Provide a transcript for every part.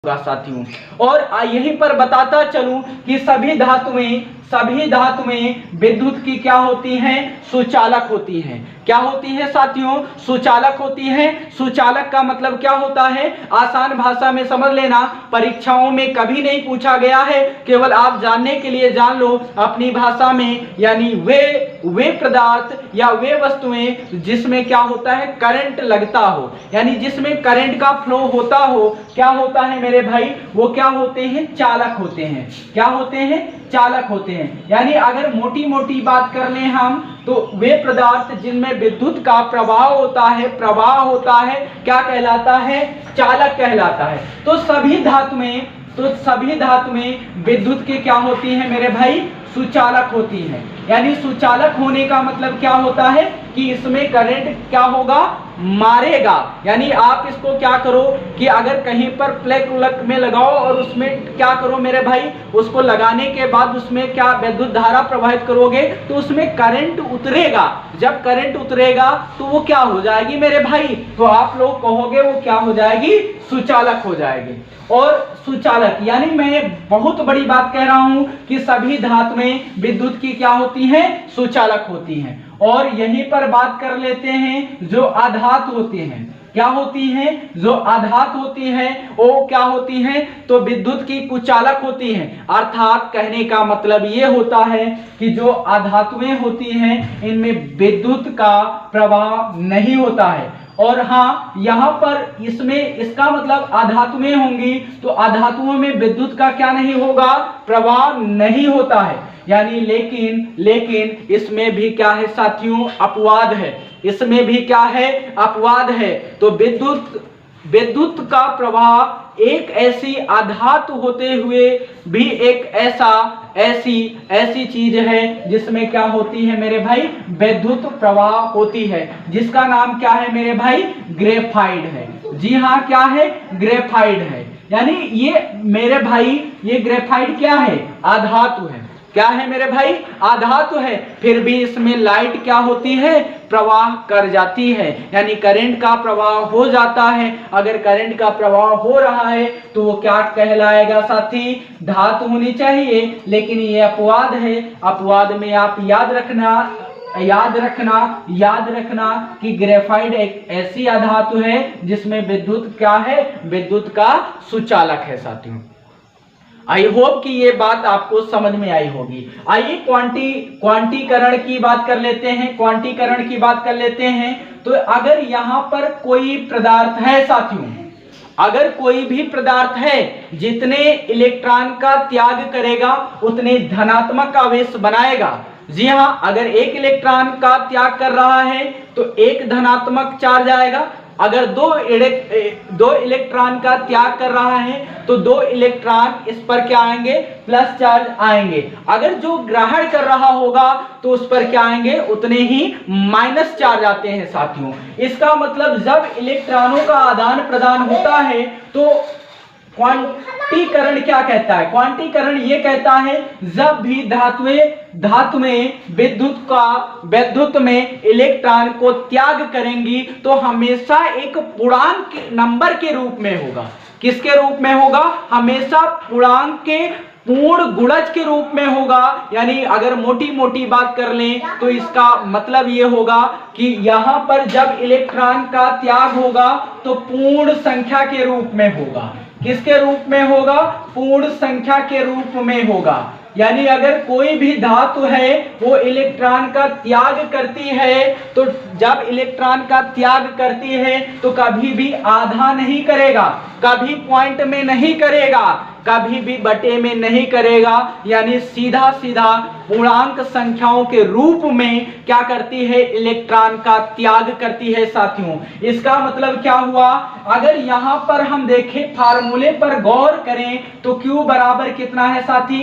साथियों। और यहीं पर बताता चलूं कि सभी धातुएं विद्युत की क्या होती हैं, सुचालक होती हैं। क्या होती है साथियों? सुचालक होती हैं। सुचालक का मतलब क्या होता है, आसान भाषा में समझ लेना, परीक्षाओं में कभी नहीं पूछा गया है, केवल आप जानने के लिए जान लो अपनी भाषा में। यानी वे पदार्थ या वे वस्तुएं जिसमें क्या होता है, करंट लगता हो, यानी जिसमें करंट का फ्लो होता हो, क्या होता है मेरे भाई, वो क्या होते हैं, चालक होते हैं। क्या होते हैं? चालक होते हैं। यानी अगर मोटी मोटी बात कर लें हम, तो वे पदार्थ जिनमें विद्युत का प्रवाह होता है क्या कहलाता है, चालक कहलाता है। तो सभी धातुएं विद्युत के क्या होती हैं मेरे भाई, सुचालक होती हैं। यानी सुचालक होने का मतलब क्या होता है कि इसमें करंट क्या होगा, मारेगा। यानी आप इसको क्या करो कि अगर कहीं पर प्लग उलग में लगाओ और उसमें क्या करो मेरे भाई, उसको लगाने के बाद उसमें क्या विद्युत धारा प्रवाहित करोगे तो उसमें करंट उतरेगा। जब करंट उतरेगा तो वो क्या हो जाएगी मेरे भाई, तो आप लोग कहोगे वो क्या हो जाएगी, सुचालक हो जाएगी। और सुचालक यानी मैं बहुत बड़ी बात कह रहा हूं कि सभी धातुएं विद्युत की क्या होती हैं, सुचालक होती हैं। और यहीं पर बात कर लेते हैं जो अधातु होती हैं। क्या होती हैं? जो अधातु होती हैं वो क्या होती हैं, तो विद्युत की कुचालक होती हैं। अर्थात कहने का मतलब ये होता है कि जो अधातुएं होती हैं इनमें विद्युत का प्रवाह नहीं होता है। और हाँ, यहाँ पर इसमें इसका मतलब अधातुएं होंगी तो अधातुओं में विद्युत का क्या नहीं होगा, प्रवाह नहीं होता है। यानी लेकिन इसमें भी क्या है साथियों, अपवाद है। इसमें भी क्या है, अपवाद है। तो विद्युत का प्रवाह एक ऐसी अधातु होते हुए भी एक ऐसी चीज है जिसमें क्या होती है मेरे भाई, विद्युत प्रवाह होती है, जिसका नाम क्या है मेरे भाई, ग्रेफाइट है। जी हाँ, क्या है, ग्रेफाइट है। यानी ये मेरे भाई, ये ग्रेफाइट क्या है, अधातु है। क्या है मेरे भाई, आधातु है। फिर भी इसमें लाइट क्या होती है, प्रवाह कर जाती है। यानी करंट का प्रवाह हो जाता है। अगर करंट का प्रवाह हो रहा है तो वो क्या कहलाएगा साथी, धातु होनी चाहिए। लेकिन ये अपवाद है। अपवाद में आप याद रखना कि ग्रेफाइट एक ऐसी अधातु है जिसमें विद्युत क्या है, विद्युत का सुचालक है साथियों। आई होप कि ये बात आपको समझ में आई होगी। आइए क्वांटीकरण की बात कर लेते हैं। तो अगर यहाँ पर कोई पदार्थ है साथियों, अगर कोई भी पदार्थ है जितने इलेक्ट्रॉन का त्याग करेगा उतने धनात्मक आवेश बनाएगा। जी हाँ, अगर एक इलेक्ट्रॉन का त्याग कर रहा है तो एक धनात्मक चार्ज आएगा। अगर दो इलेक्ट्रॉन का त्याग कर रहा है तो दो इलेक्ट्रॉन इस पर क्या आएंगे, प्लस चार्ज आएंगे। अगर जो ग्रहण कर रहा होगा तो उस पर क्या आएंगे, उतने ही माइनस चार्ज आते हैं साथियों। इसका मतलब जब इलेक्ट्रॉनों का आदान प्रदान होता है तो क्वांटीकरण क्या कहता है, क्वांटीकरण ये कहता है जब भी धातुएं विद्युत में इलेक्ट्रॉन को त्याग करेंगी तो हमेशा एक पूर्णांक नंबर के रूप में होगा। किसके रूप में होगा, हमेशा पूर्णांक के पूर्ण गुणज के रूप में होगा। यानी अगर मोटी बात कर लें तो इसका मतलब ये होगा कि यहां पर जब इलेक्ट्रॉन का त्याग होगा तो पूर्ण संख्या के रूप में होगा। किसके रूप में होगा, पूर्ण संख्या के रूप में होगा। यानी अगर कोई भी धातु है वो इलेक्ट्रॉन का त्याग करती है तो जब इलेक्ट्रॉन का त्याग करती है तो कभी भी आधा नहीं करेगा, कभी पॉइंट में नहीं करेगा, कभी भी बटे में नहीं करेगा। यानी सीधा पूर्णांक संख्याओं के रूप में क्या करती है, इलेक्ट्रॉन का त्याग करती है साथियों। इसका मतलब क्या हुआ, अगर यहां पर हम देखें फार्मूले पर गौर करें तो Q बराबर कितना है साथी,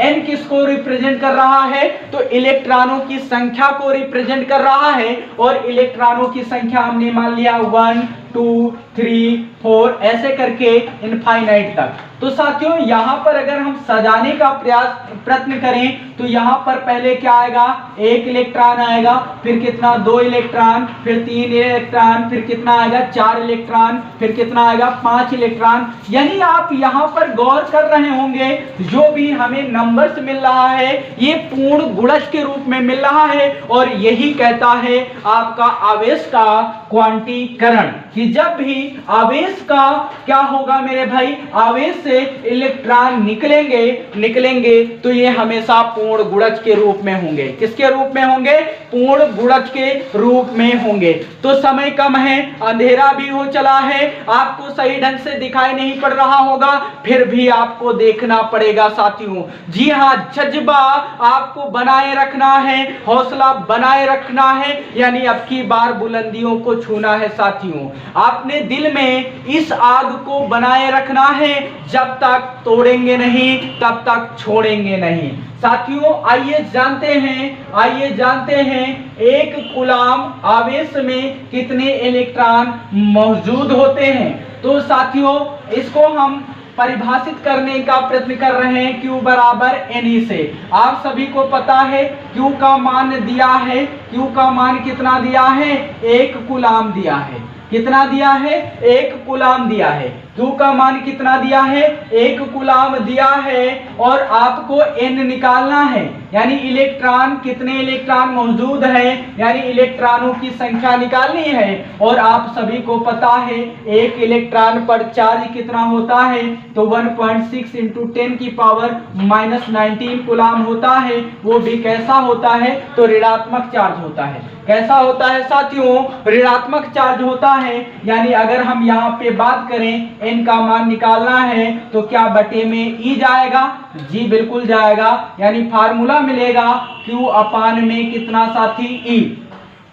N किसको रिप्रेजेंट कर रहा है, तो इलेक्ट्रॉनों की संख्या को रिप्रेजेंट कर रहा है। और इलेक्ट्रॉनों की संख्या हमने मान लिया 1 2 3 4 ऐसे करके इनफाइनाइट तक। तो साथियों यहाँ पर अगर हम सजाने का प्रयत्न करें तो यहाँ पर पहले क्या आएगा, 1 इलेक्ट्रॉन आएगा, फिर कितना 2 इलेक्ट्रॉन, फिर 3 इलेक्ट्रॉन, फिर कितना आएगा 4 इलेक्ट्रॉन, फिर कितना आएगा 5 इलेक्ट्रॉन। यानी आप यहाँ पर गौर कर रहे होंगे जो भी हमें नंबर्स मिल रहा है ये पूर्ण गुणज के रूप में मिल रहा है, और यही कहता है आपका आवेश का क्वांटीकरण, कि जब भी आवेश का क्या होगा मेरे भाई, आवेश से इलेक्ट्रॉन निकलेंगे तो ये हमेशा पूर्ण गुणज के रूप में होंगे। किसके रूप में होंगे, पूर्ण गुणज के रूप में होंगे। तो समय कम है, अंधेरा भी हो चला है, आपको सही ढंग से दिखाई नहीं पड़ रहा होगा, फिर भी आपको देखना पड़ेगा साथियों। जी हाँ, जज्बा आपको बनाए रखना है, हौसला बनाए रखना है, यानी अब की बार बुलंदियों को छूना है साथियों। आपने दिल में इस आग को बनाए रखना है, जब तक तोड़ेंगे नहीं तब तक छोड़ेंगे नहीं। साथियों आइए जानते हैं 1 कूलाम आवेश में कितने इलेक्ट्रॉन मौजूद होते हैं। तो साथियों इसको हम परिभाषित करने का प्रयत्न कर रहे हैं, Q बराबर Ne से। आप सभी को पता है Q का मान दिया है, Q का मान कितना दिया है, 1 कूलाम दिया है। कितना दिया है, 1 कूलाम दिया है। Q का मान कितना दिया है, 1 कूलाम दिया है, और आपको N निकालना है, यानी इलेक्ट्रॉन कितने इलेक्ट्रॉन मौजूद है, यानी इलेक्ट्रॉनों की संख्या निकालनी है। और आप सभी को पता है 1 इलेक्ट्रॉन पर चार्ज कितना होता है, तो 1.6 इंटू 10 की पावर -19 कूलाम होता है। वो भी कैसा होता है, तो ऋणात्मक चार्ज होता है। कैसा होता है साथियों, ऋणात्मक चार्ज होता है। यानी अगर हम यहाँ पे बात करें n का मान निकालना है तो क्या बटे में E जाएगा, जी बिल्कुल जाएगा। यानी फार्मूला मिलेगा Q अपान में कितना साथी, E।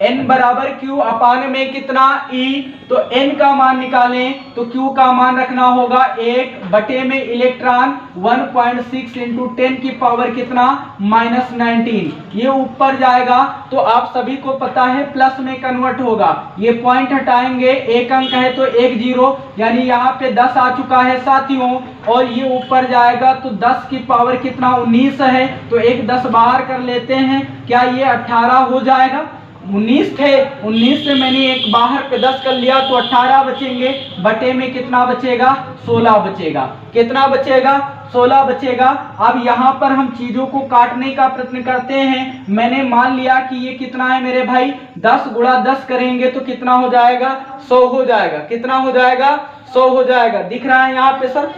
n बराबर Q अपान में कितना, E। तो n का मान निकालें तो Q का मान रखना होगा 1 बटे में इलेक्ट्रॉन 1.6 इंटू 10 की पावर कितना, -19। ये ऊपर जाएगा तो आप सभी को पता है प्लस में कन्वर्ट होगा। ये पॉइंट हटाएंगे, 1 अंक है तो 1 0, यानी यहाँ पे 10 आ चुका है साथियों। और ये ऊपर जाएगा तो 10 की पावर कितना, 19 है, तो 1 10 बाहर कर लेते हैं, क्या ये 18 हो जाएगा। 19 थे, 19 से मैंने 1 बाहर पे 10 कर लिया तो 18 बचेंगे, बटे में कितना बचेगा, 16 बचेगा। कितना बचेगा, 16 बचेगा। अब यहाँ पर हम चीजों को काटने का प्रयत्न करते हैं। मैंने मान लिया कि ये कितना है मेरे भाई, 10 गुणा 10 करेंगे तो कितना हो जाएगा, 100 हो जाएगा। कितना हो जाएगा, 100 हो जाएगा। दिख रहा है यहाँ पे सर,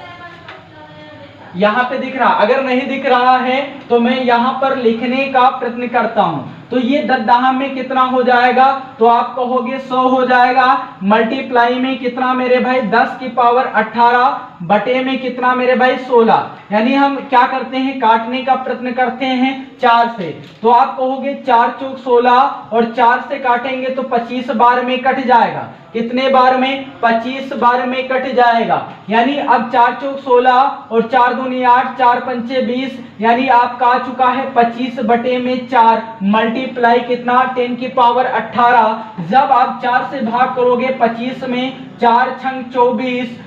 यहाँ पे दिख रहा, अगर नहीं दिख रहा है तो मैं यहाँ पर लिखने का प्रयत्न करता हूँ। तो ये 10 में कितना हो जाएगा, तो आप कहोगे 100 हो जाएगा। मल्टीप्लाई में कितना मेरे भाई, 10 की पावर 18 बटे में कितना मेरे भाई, 16। यानी हम क्या करते हैं, काटने का प्रयत्न करते हैं 4 से। तो आप कहोगे 4 चौक 16, और 4 से काटेंगे तो 25 बार में कट जाएगा। कितने बार में, 25 बार में कट जाएगा। यानी अब 4 चौक 16 और 4 दूनी 8, 4 पंचे 20, यानी आपका आ चुका है 25 बटे में 4 मल्टीप्लाई कितना, 10 की पावर 18। जब आप 4 से भाग करोगे 25 में, 4 छंग 24,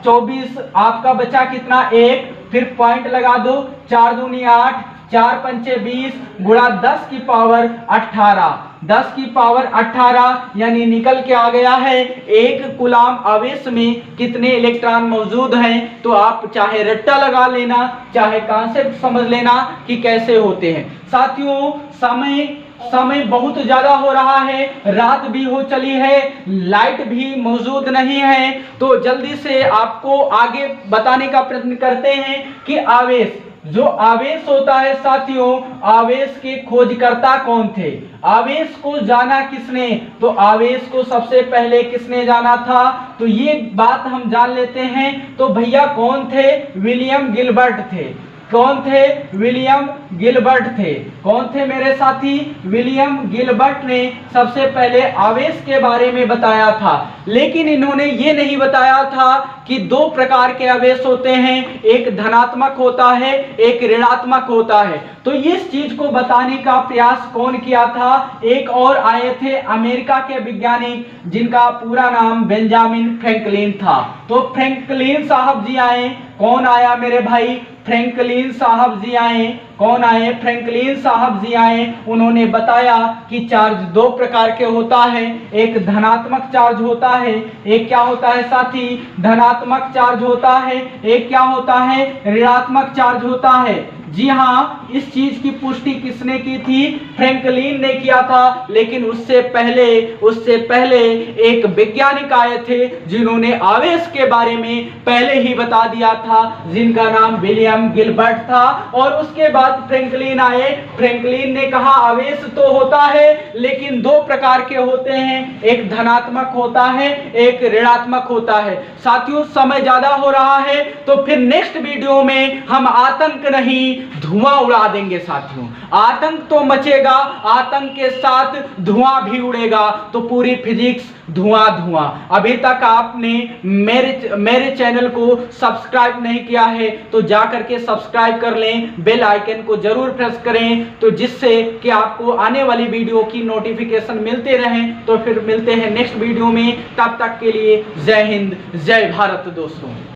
24 आपका बचा कितना, 1, फिर पॉइंट लगा दो, 4 दूनी 8, 4 पंचे 20 गुणा 10 की पावर 18, 10 की पावर 18, यानी निकल के आ गया है 1 कूलाम आवेश में कितने इलेक्ट्रॉन मौजूद हैं। तो आप चाहे रट्टा लगा लेना, चाहे कॉन्सेप्ट समझ लेना कि कैसे होते हैं। साथियों समय बहुत ज्यादा हो रहा है, रात भी हो चली है, लाइट भी मौजूद नहीं है, तो जल्दी से आपको आगे बताने का प्रयत्न करते हैं कि आवेश, जो आवेश होता है साथियों, आवेश के खोजकर्ता कौन थे, आवेश को जाना किसने, तो आवेश को सबसे पहले किसने जाना था, तो ये बात हम जान लेते हैं। तो भैया कौन थे, विलियम गिलबर्ट थे। कौन थे? विलियम गिलबर्ट थे। कौन थे मेरे साथी? विलियम गिलबर्ट ने सबसे पहले आवेश के बारे में बताया था। लेकिन इन्होंने ये नहीं बताया था कि दो प्रकार के आवेश होते हैं, एक धनात्मक होता है, एक ऋणात्मक होता है। तो इस चीज को बताने का प्रयास कौन किया था? एक और आए थे अमेरिका के वैज्ञानिक, जिनका पूरा नाम बेंजामिन फ्रैंकलिन था। तो फ्रैंकलिन साहब जी आए। कौन आया मेरे भाई? फ्रैंकलिन साहब जी आए। कौन आए? फ्रैंकलिन साहब जी आए। उन्होंने बताया कि चार्ज दो प्रकार के होता है, एक धनात्मक चार्ज होता है, एक क्या होता है साथी? धनात्मक चार्ज होता है, एक क्या होता है? ऋणात्मक चार्ज होता है। जी हाँ, इस चीज की पुष्टि किसने की थी? फ्रैंकलिन ने किया था। लेकिन उससे पहले एक वैज्ञानिक आए थे जिन्होंने आवेश के बारे में पहले ही बता दिया था, जिनका नाम विलियम गिलबर्ट था। और उसके बाद फ्रैंकलिन आए। फ्रैंकलिन ने कहा आवेश तो होता है लेकिन दो प्रकार के होते हैं, एक धनात्मक होता है, एक ऋणात्मक होता है। साथियों, समय ज्यादा हो रहा है तो फिर नेक्स्ट वीडियो में हम आतंक नहीं धुआं उड़ा देंगे। साथियों, आतंक तो मचेगा, आतंक के साथ धुआं भी उड़ेगा। तो पूरी फिजिक्स धुआं धुआं। अभी तक आपने मेरे चैनल को सब्सक्राइब नहीं किया है तो जाकर के सब्सक्राइब कर लें, बेल आइकन को जरूर प्रेस करें, तो जिससे कि आपको आने वाली वीडियो की नोटिफिकेशन मिलते रहें। तो फिर मिलते हैं नेक्स्ट वीडियो में, तब तक के लिए जय हिंद, जय भारत दोस्तों।